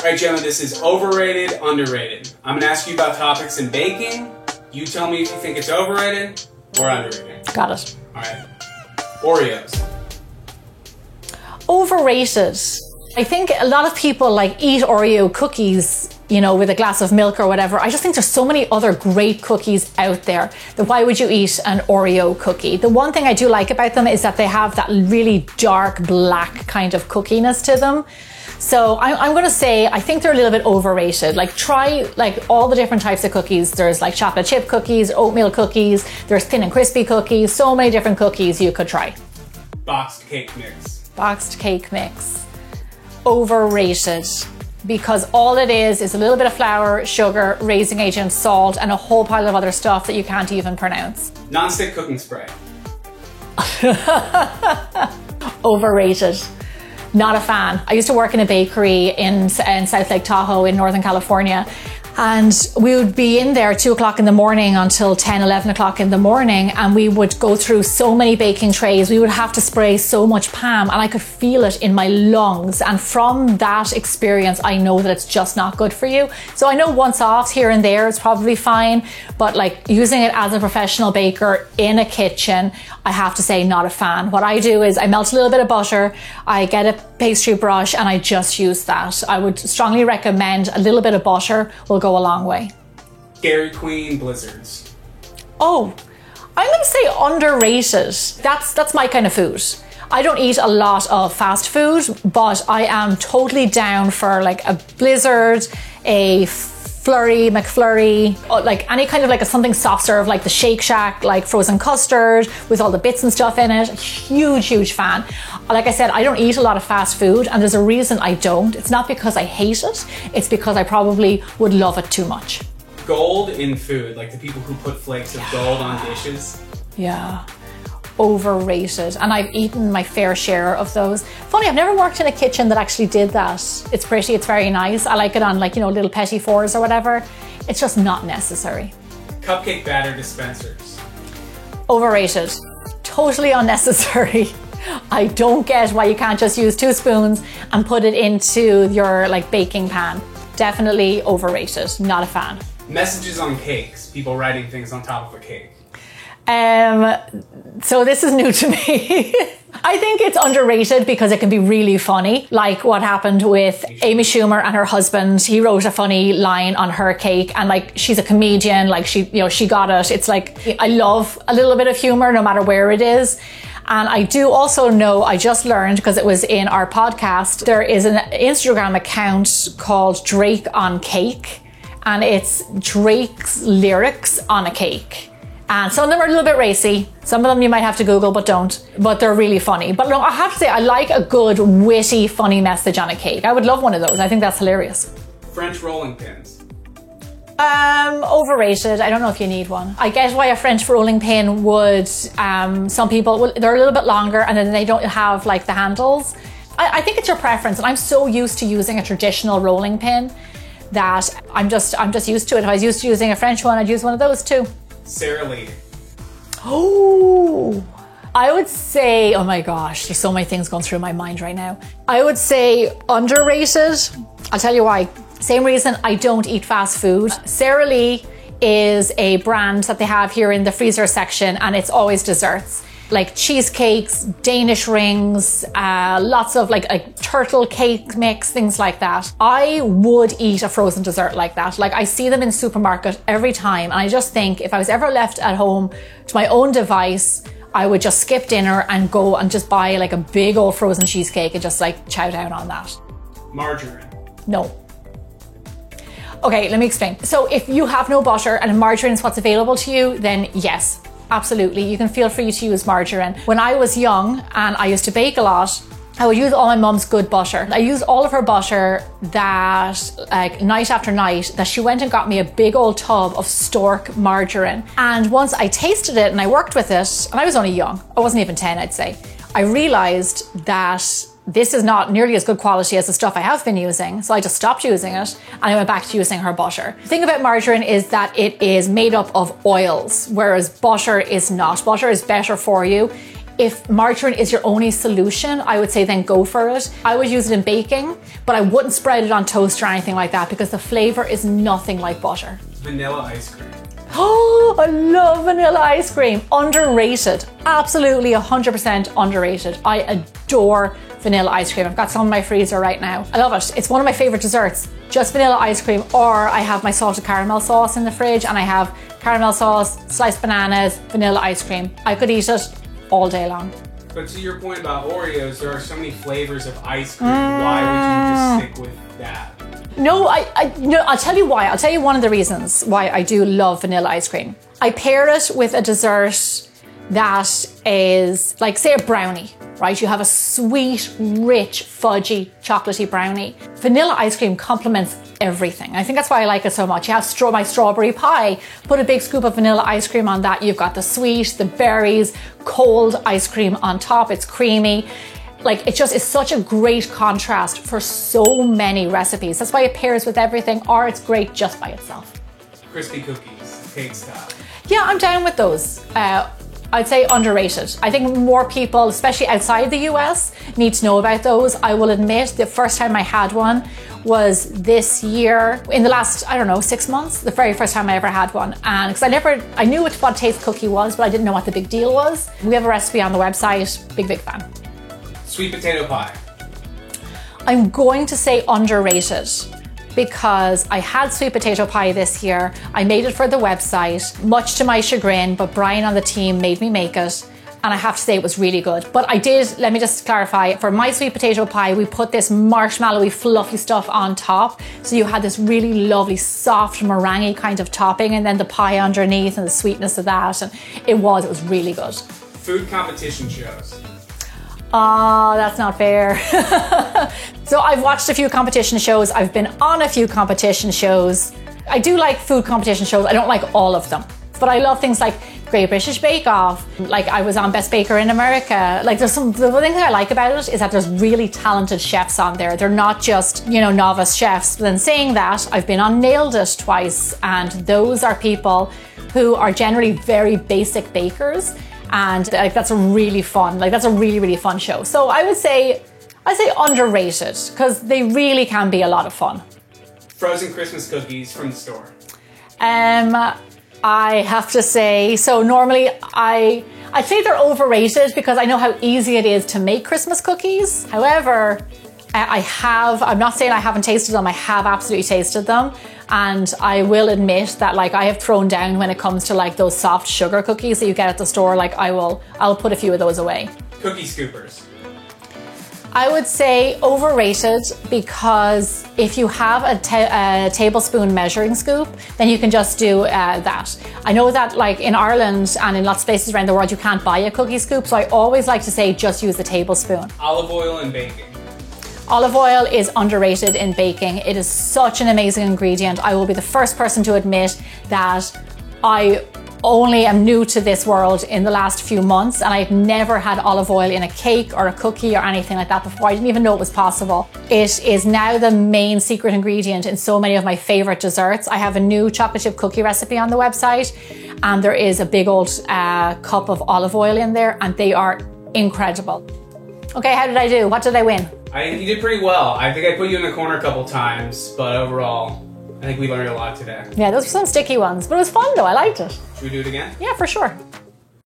All right, Gemma, this is overrated, underrated. I'm gonna ask you about topics in baking. You tell me if you think it's overrated or underrated. Got it. All right. Oreos. Overrated. I think a lot of people like eat Oreo cookies, you know, with a glass of milk or whatever. I just think there's so many other great cookies out there that why would you eat an Oreo cookie? The one thing I do like about them is that they have that really dark black kind of cookiness to them. So I'm going to say I think they're a little bit overrated. Like try like all the different types of cookies. There's like chocolate chip cookies, oatmeal cookies, there's thin and crispy cookies, so many different cookies you could try. Boxed cake mix. Boxed cake mix. Overrated. Because all it is a little bit of flour, sugar, raising agent, salt, and a whole pile of other stuff that you can't even pronounce. Non-stick cooking spray. Overrated. Not a fan. I used to work in a bakery in South Lake Tahoe in Northern California. And we would be in there 2 o'clock in the morning until 10, 11 o'clock in the morning. And we would go through so many baking trays. We would have to spray so much Pam and I could feel it in my lungs. And from that experience, I know that it's just not good for you. So I know once off here and there is probably fine, but like using it as a professional baker in a kitchen, I have to say not a fan. What I do is I melt a little bit of butter, I get a pastry brush and I just use that. I would strongly recommend a little bit of butter will go a long way. Dairy Queen blizzards. Oh, I'm going to say underrated. That's my kind of food. I don't eat a lot of fast food, but I am totally down for like a blizzard, a McFlurry, like any kind of like something soft serve, like the Shake Shack, like frozen custard with all the bits and stuff in it. Huge fan. Like I said, I don't eat a lot of fast food and there's a reason I don't. It's not because I hate it, it's because I probably would love it too much. Gold in food, like the people who put flakes of gold on dishes. Yeah. Overrated. And I've eaten my fair share of those. Funny, I've never worked in a kitchen that actually did that. It's pretty, it's very nice. I like it on like, you know, little petit fours or whatever. It's just not necessary. Cupcake batter dispensers. Overrated. Totally unnecessary. I don't get why you can't just use 2 spoons and put it into your like baking pan. Definitely overrated. Not a fan. Messages on cakes. People writing things on top of a cake. So this is new to me. I think it's underrated because it can be really funny. Like what happened with Amy Schumer and her husband. He wrote a funny line on her cake and like she's a comedian, like she got it. It's like, I love a little bit of humor no matter where it is. And I do also know, I just learned because it was in our podcast, there is an Instagram account called Drake on Cake and it's Drake's lyrics on a cake. And some of them are a little bit racy. Some of them you might have to Google, but don't. But they're really funny. But no, I have to say, I like a good, witty, funny message on a cake. I would love one of those. I think that's hilarious. French rolling pins. Overrated. I don't know if you need one. I get why a French rolling pin would, some people, well, they're a little bit longer and then they don't have like the handles. I think it's your preference. And I'm so used to using a traditional rolling pin that I'm just used to it. If I was used to using a French one, I'd use one of those too. Sara Lee. Oh, I would say, oh my gosh, there's so many things going through my mind right now. I would say underrated. I'll tell you why. Same reason I don't eat fast food. Sara Lee is a brand that they have here in the freezer section and it's always desserts. Like cheesecakes, Danish rings, lots of like a turtle cake mix, things like that. I would eat a frozen dessert like that. Like I see them in the supermarket every time and I just think if I was ever left at home to my own device, I would just skip dinner and go and just buy like a big old frozen cheesecake and just like chow down on that. Margarine. No. Okay, let me explain. So if you have no butter and margarine is what's available to you, then yes. Absolutely, you can feel free to use margarine. When I was young and I used to bake a lot, I would use all my mum's good butter. I used all of her butter that, like night after night, that she went and got me a big old tub of Stork margarine. And once I tasted it and I worked with it, and I was only young, I wasn't even 10, I'd say, I realized that this is not nearly as good quality as the stuff I have been using. So I just stopped using it and I went back to using her butter. The thing about margarine is that it is made up of oils, whereas butter is not. Butter is better for you. If margarine is your only solution, I would say then go for it. I would use it in baking, but I wouldn't spread it on toast or anything like that because the flavor is nothing like butter. Vanilla ice cream. Oh, I love vanilla ice cream. Underrated. Absolutely 100% underrated. I adore vanilla ice cream. I've got some in my freezer right now. I love it. It's one of my favorite desserts. Just vanilla ice cream, or I have my salted caramel sauce in the fridge and I have caramel sauce, sliced bananas, vanilla ice cream. I could eat it all day long. But to your point about Oreos, there are so many flavors of ice cream. Why would you just stick with that? No, I'll tell you why. I'll tell you one of the reasons why I do love vanilla ice cream. I pair it with a dessert that is like, say, a brownie, right? You have a sweet, rich, fudgy, chocolatey brownie. Vanilla ice cream complements everything. I think that's why I like it so much. You have my strawberry pie, put a big scoop of vanilla ice cream on that. You've got the sweet, the berries, cold ice cream on top. It's creamy. Like, it just is such a great contrast for so many recipes. That's why it pairs with everything, or it's great just by itself. Crispy cookies, cake style. Yeah, I'm down with those. I'd say underrated. I think more people, especially outside the US, need to know about those. I will admit the first time I had one was this year, in the last, I don't know, 6 months, the very first time I ever had one. And because I knew what taste cookie was, but I didn't know what the big deal was. We have a recipe on the website, big fan. Sweet potato pie. I'm going to say underrated because I had sweet potato pie this year. I made it for the website, much to my chagrin, but Brian on the team made me make it. And I have to say it was really good. But let me just clarify, for my sweet potato pie, we put this marshmallowy, fluffy stuff on top. So you had this really lovely, soft, meringue kind of topping, and then the pie underneath and the sweetness of that. And it was really good. Food competition shows. Oh, that's not fair. So I've watched a few competition shows. I've been on a few competition shows. I do like food competition shows. I don't like all of them, but I love things like Great British Bake Off. Like, I was on Best Baker in America. Like, the thing that I like about it is that there's really talented chefs on there. They're not just, novice chefs. But then saying that, I've been on Nailed It twice, and those are people who are generally very basic bakers. And that's a really fun, really fun show. So I'd say underrated because they really can be a lot of fun. Frozen Christmas cookies from the store. I have to say, so normally I'd say they're overrated because I know how easy it is to make Christmas cookies. However, I'm not saying I haven't tasted them, I have absolutely tasted them. And I will admit that I have thrown down when it comes to those soft sugar cookies that you get at the store. I'll put a few of those away. Cookie scoopers. I would say overrated because if you have a tablespoon measuring scoop, then you can just do that. I know that in Ireland and in lots of places around the world, you can't buy a cookie scoop. So I always like to say just use a tablespoon. Olive oil and baking. Olive oil is underrated in baking. It is such an amazing ingredient. I will be the first person to admit that I only am new to this world in the last few months, and I've never had olive oil in a cake or a cookie or anything like that before. I didn't even know it was possible. It is now the main secret ingredient in so many of my favorite desserts. I have a new chocolate chip cookie recipe on the website, and there is a big old cup of olive oil in there, and they are incredible. Okay, how did I do? What did I win? You did pretty well. I think I put you in the corner a couple times, but overall, I think we learned a lot today. Yeah, those were some sticky ones, but it was fun though. I liked it. Should we do it again? Yeah, for sure.